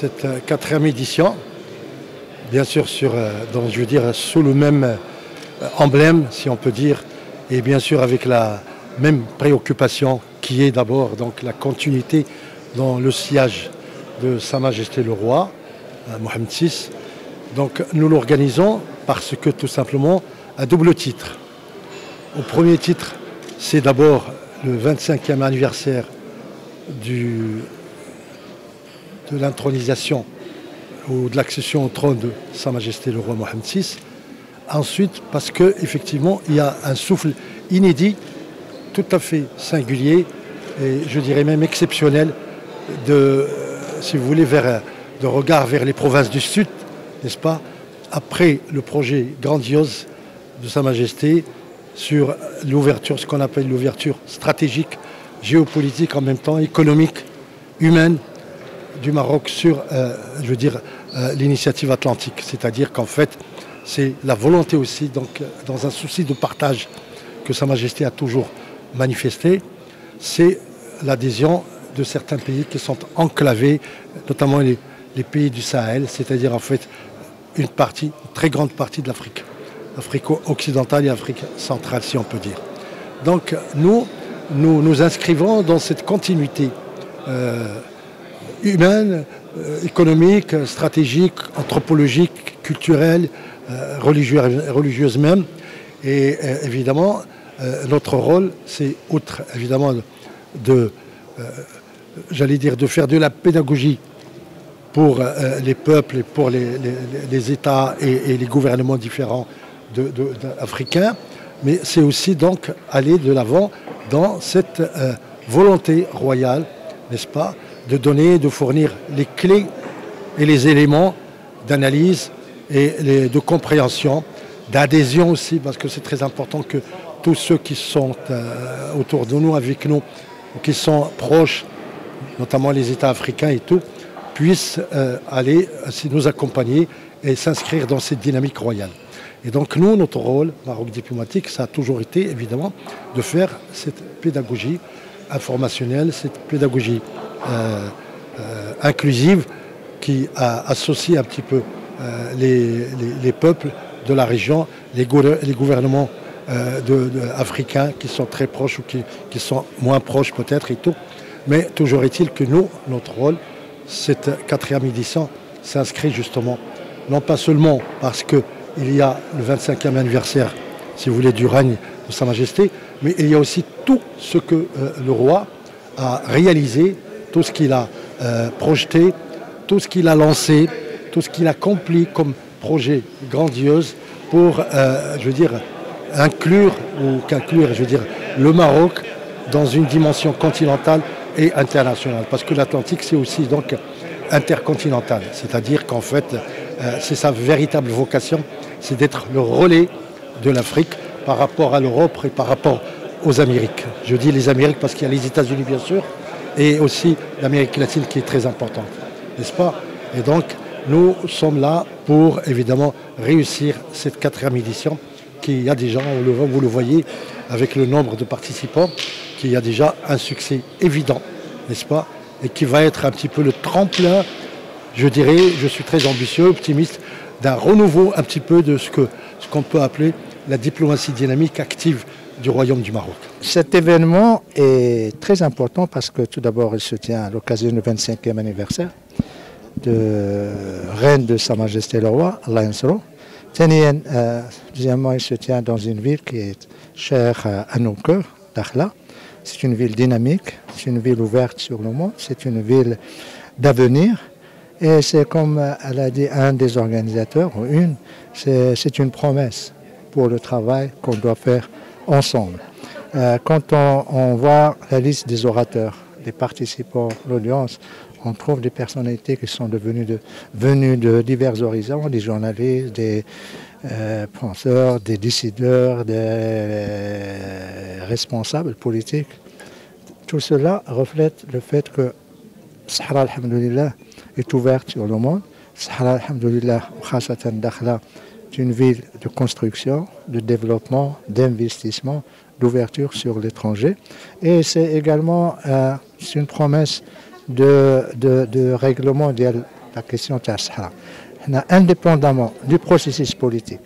cette quatrième édition, bien sûr je veux dire, sous le même emblème, si on peut dire, et bien sûr avec la même préoccupation qui est d'abord donc la continuité dans le sillage de Sa Majesté le Roi, Mohamed VI. Donc nous l'organisons parce que tout simplement à double titre. Au premier titre, c'est d'abord le 25e anniversaire de l'intronisation ou de l'accession au trône de Sa Majesté le Roi Mohamed VI. Ensuite, parce qu'effectivement, il y a un souffle inédit, tout à fait singulier, et je dirais même exceptionnel, si vous voulez, de regard vers les provinces du Sud, n'est-ce pas, après le projet grandiose de Sa Majesté sur l'ouverture, ce qu'on appelle l'ouverture stratégique, géopolitique, en même temps économique, humaine, du Maroc sur, je veux dire, l'initiative atlantique. C'est-à-dire qu'en fait, c'est la volonté aussi, donc, dans un souci de partage que Sa Majesté a toujours manifesté, c'est l'adhésion de certains pays qui sont enclavés, notamment les pays du Sahel, c'est-à-dire en fait une très grande partie de l'Afrique, Afrique occidentale et Afrique centrale, si on peut dire. Donc nous inscrivons dans cette continuité humaine, économique, stratégique, anthropologique, culturelle, religieuse même. Et évidemment, notre rôle, c'est outre évidemment j'allais dire, de faire de la pédagogie pour les peuples et pour les États et les gouvernements différents africains, mais c'est aussi donc aller de l'avant dans cette volonté royale, n'est-ce pas, de donner, de fournir les clés et les éléments d'analyse et de compréhension, d'adhésion aussi, parce que c'est très important que tous ceux qui sont autour de nous, avec nous, qui sont proches, notamment les États africains et tout, puissent aller nous accompagner et s'inscrire dans cette dynamique royale. Et donc nous, notre rôle, Maroc diplomatique, ça a toujours été évidemment de faire cette pédagogie informationnelle, cette pédagogie inclusive qui associe un petit peu les peuples de la région, les gouvernements africains qui sont très proches ou qui sont moins proches peut-être et tout. Mais toujours est-il que nous, notre rôle, cette quatrième édition s'inscrit justement, non pas seulement parce qu'il y a le 25e anniversaire, si vous voulez, du règne de Sa Majesté, mais il y a aussi tout ce que le roi a réalisé, tout ce qu'il a projeté, tout ce qu'il a lancé, tout ce qu'il a accompli comme projet grandiose pour, je veux dire, inclure je veux dire, le Maroc dans une dimension continentale et internationale. Parce que l'Atlantique, c'est aussi donc intercontinental. C'est-à-dire qu'en fait, c'est sa véritable vocation, c'est d'être le relais de l'Afrique par rapport à l'Europe et par rapport aux Amériques. Je dis les Amériques parce qu'il y a les États-Unis, bien sûr, et aussi l'Amérique latine qui est très importante, n'est-ce pas? Et donc, nous sommes là pour, évidemment, réussir cette quatrième édition qui a déjà, vous le voyez, avec le nombre de participants, qui a déjà un succès évident, n'est-ce pas? Et qui va être un petit peu le tremplin, je dirais, je suis très ambitieux, optimiste, d'un renouveau un petit peu de ce qu'on peut appeler la diplomatie dynamique active du Royaume du Maroc. Cet événement est très important parce que tout d'abord, il se tient à l'occasion du 25e anniversaire de règne de Sa Majesté le Roi, Allah Yansro. Deuxièmement, il se tient dans une ville qui est chère à nos cœurs, Dakhla. C'est une ville dynamique, c'est une ville ouverte sur le monde, c'est une ville d'avenir. Et c'est comme elle a dit un des organisateurs, ou c'est une promesse pour le travail qu'on doit faire ensemble. Quand on voit la liste des orateurs, des participants, l'audience, on trouve des personnalités qui sont venues de divers horizons, des journalistes, des penseurs, des décideurs, des responsables politiques. Tout cela reflète le fait que Sahara alhamdoulilah est ouverte sur le monde. Sahara alhamdoulilah, Khassatan Dakhla, est une ville de construction, de développement, d'investissement, d'ouverture sur l'étranger. Et c'est également une promesse de règlement la question de la Sahara. Indépendamment du processus politique,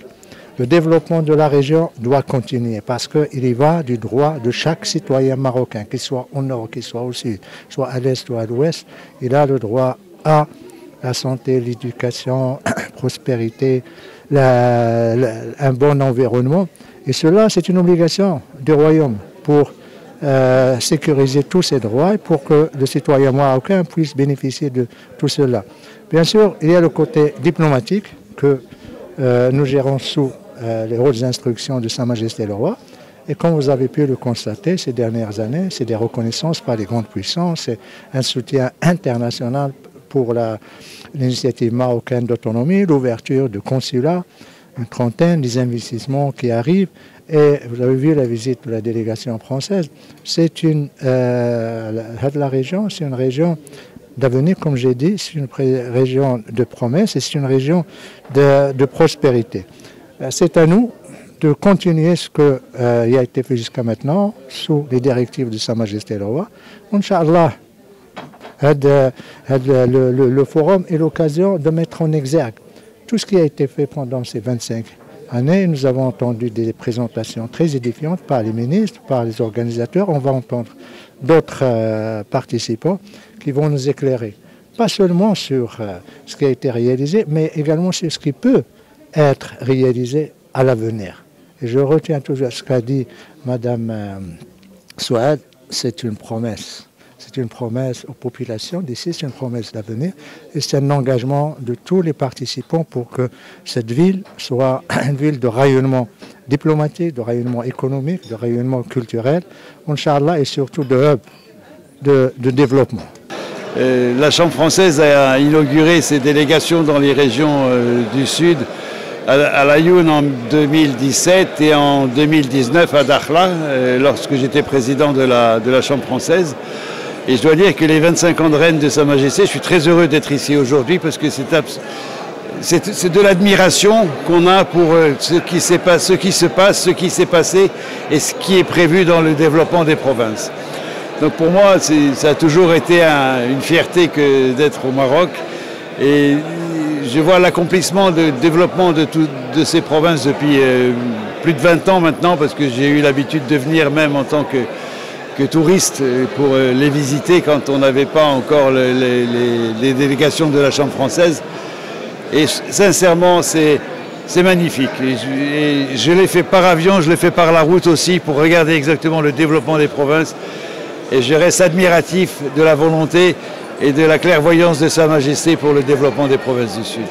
le développement de la région doit continuer parce qu'il y va du droit de chaque citoyen marocain, qu'il soit au nord, qu'il soit au sud, soit à l'est ou à l'ouest. Il a le droit à la santé, l'éducation, la prospérité, un bon environnement. Et cela, c'est une obligation du royaume pour sécuriser tous ces droits et pour que le citoyen marocain puisse bénéficier de tout cela. Bien sûr, il y a le côté diplomatique que nous gérons sous les hautes instructions de Sa Majesté le Roi. Et comme vous avez pu le constater ces dernières années, c'est des reconnaissances par les grandes puissances, c'est un soutien international pour l'initiative marocaine d'autonomie, l'ouverture de consulats, une trentaine, des investissements qui arrivent. Et vous avez vu la visite de la délégation française. C'est la région, c'est une région d'avenir, comme j'ai dit, c'est une région de promesses et c'est une région de prospérité. C'est à nous de continuer ce qui a été fait jusqu'à maintenant sous les directives de Sa Majesté le Roi. Inch'Allah, le forum est l'occasion de mettre en exergue tout ce qui a été fait pendant ces 25 années. Nous avons entendu des présentations très édifiantes par les ministres, par les organisateurs. On va entendre d'autres participants qui vont nous éclairer, pas seulement sur ce qui a été réalisé, mais également sur ce qui peut être réalisé à l'avenir. Et je retiens toujours ce qu'a dit Madame Souad, c'est une promesse. C'est une promesse aux populations d'ici, c'est une promesse d'avenir et c'est un engagement de tous les participants pour que cette ville soit une ville de rayonnement diplomatique, de rayonnement économique, de rayonnement culturel, Inch'Allah, et surtout de hub de développement. La Chambre française a inauguré ses délégations dans les régions du Sud, à l'Aïoun en 2017 et en 2019 à Dakhla, lorsque j'étais président de la Chambre française. Et je dois dire que les 25 ans de règne de Sa Majesté, je suis très heureux d'être ici aujourd'hui parce que c'est de l'admiration qu'on a pour ce qui se passe, ce qui s'est passé et ce qui est prévu dans le développement des provinces. Donc pour moi, ça a toujours été une fierté d'être au Maroc. Et je vois l'accomplissement de développement de ces provinces depuis plus de 20 ans maintenant, parce que j'ai eu l'habitude de venir même en tant que touriste pour les visiter quand on n'avait pas encore les délégations de la Chambre française. Et sincèrement, c'est magnifique. Et je l'ai fait par avion, je l'ai fait par la route aussi pour regarder exactement le développement des provinces. Et je reste admiratif de la volonté et de la clairvoyance de Sa Majesté pour le développement des provinces du Sud.